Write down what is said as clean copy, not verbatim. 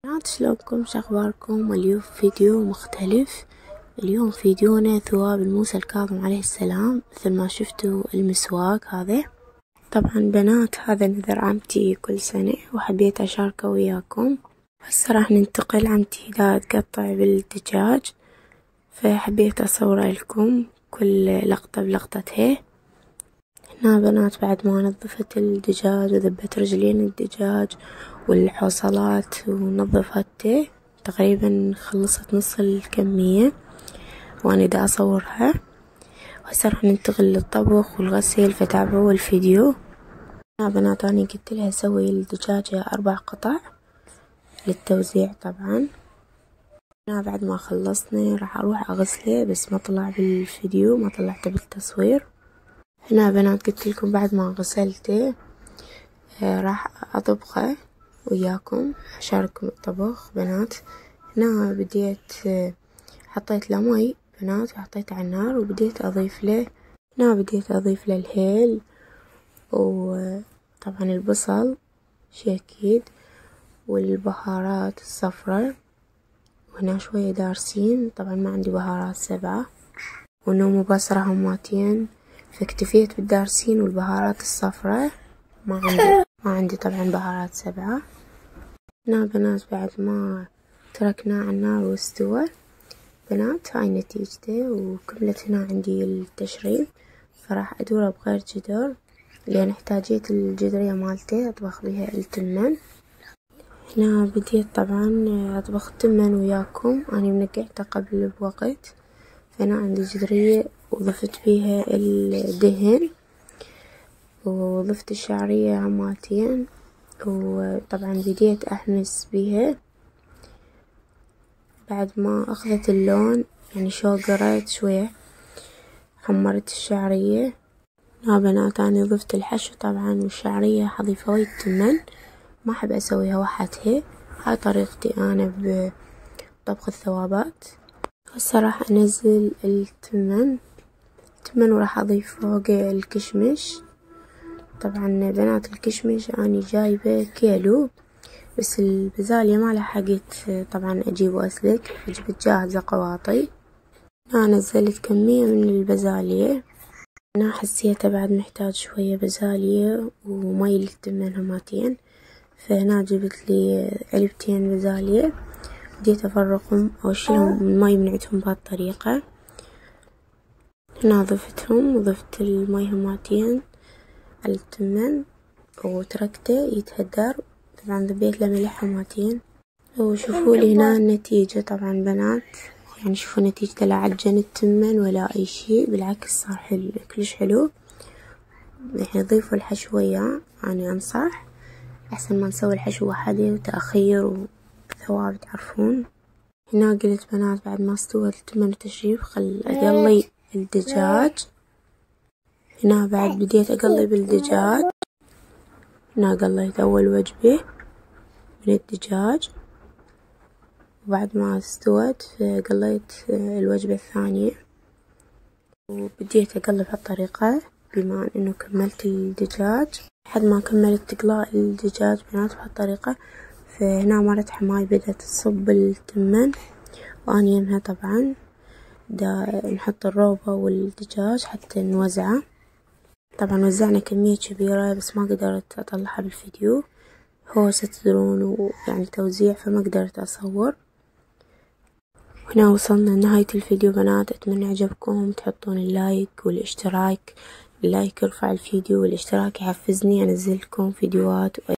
بنات، شلونكم؟ شخباركم؟ اليوم فيديو مختلف. اليوم فيديونا ثواب موسى الكاظم عليه السلام. مثل ما شفتوا المسواك هذا، طبعا بنات هذا نذر عمتي كل سنة وحبيت أشاركه وياكم. هسه راح ننتقل. عمتي دا تقطع بالدجاج، فحبيت أصوره لكم كل لقطة بلقطتها. هنا بنات بعد ما نظفت الدجاج وذبت رجلين الدجاج والحوصلات ونظفته، تقريبا خلصت نص الكمية وانا دا اصورها. وهسه راح ننتقل للطبخ والغسيل، فتابعوا الفيديو. يا بنات انا قلت لها سوي الدجاجة 4 قطع للتوزيع. طبعا هنا بعد ما خلصنا راح اروح اغسله، بس ما طلع بالفيديو، ما طلعته بالتصوير. هنا بنات قلت لكم بعد ما غسلته راح اطبخه وياكم، اشارككم الطبخ بنات. هنا بديت حطيت له مي بنات وحطيته على النار، وبديت اضيف له الهيل، وطبعا البصل شي اكيد، والبهارات الصفراء، وهنا شوية دارسين. طبعا ما عندي بهارات 7، ونوم وبصرة هماتين، فاكتفيت بالدارسين والبهارات الصفراء. ما عندي طبعا بهارات 7. هنا بنات بعد ما تركناه على النار واستوى بنات، هاي نتيجته. وكملت هنا عندي التشريب، فراح ادوره بغير جدر لان احتاجيت الجدرية مالته اطبخ بيها التمن. هنا بديت طبعا اطبخ التمن وياكم، اني منقعته قبل بوقت. فهنا عندي جدرية وضفت بيها الدهن، وضفت الشعرية هماتين، وطبعا بديت احمس بيها. بعد ما اخذت اللون يعني شوقرت شوية، حمرت الشعرية. ها بنات اني ضفت الحشو طبعا والشعرية، حضيف وايد تمن، ما احب اسويها وحدها. هاي طريقتي انا بطبخ الثوابات. هسه راح انزل التمن وراح اضيف فوقه الكشمش. طبعا بنات الكشمش اني جايبه كيلو، بس البزالية ما لحقت طبعا اجيبه اسلك، جبت جاهزة قواطي. انا نزلت كمية من البزالية، انا حسيته بعد محتاج شوية بزالية ومي للتمن هماتين، فهنا جبت لي علبتين بزالية. بديت افرقهم او اشيلهم المي من عندهم بهالطريقة. هنا ضفتهم وضفت المي هماتين على التمن وتركته يتهدر. طبعا ذبيت له ملح هماتين، وشوفوا لي هنا النتيجة. طبعا بنات يعني شوفوا نتيجته، لا عجن التمن ولا اي شيء، بالعكس صار حلو كلش حلو. يعني ضيفوا الحشو وياه، انا انصح احسن ما نسوي الحشو وحده وتأخير وثواب تعرفون. هنا قلت بنات بعد ما استوى التمن والتشريب خل اقلي الدجاج. هنا بعد بديت اقلب الدجاج. هنا قليت اول وجبة من الدجاج، وبعد ما استوت قليت الوجبة الثانية، وبديت اقلب هالطريقة بما انه كملت الدجاج. لحد ما كملت اقلاء الدجاج بنات بهالطريقة. فهنا مرت حماي بدأت تصب التمن، واني يمها طبعا دا نحط الروبة والدجاج حتى نوزعه. طبعا وزعنا كمية كبيرة بس ما قدرت اطلعها بالفيديو، هو ستدرون ويعني توزيع، فما قدرت اصور. هنا وصلنا لنهاية الفيديو بنات، اتمنى عجبكم. تحطون اللايك والاشتراك، اللايك يرفع الفيديو والاشتراك يحفزني انزل لكم فيديوهات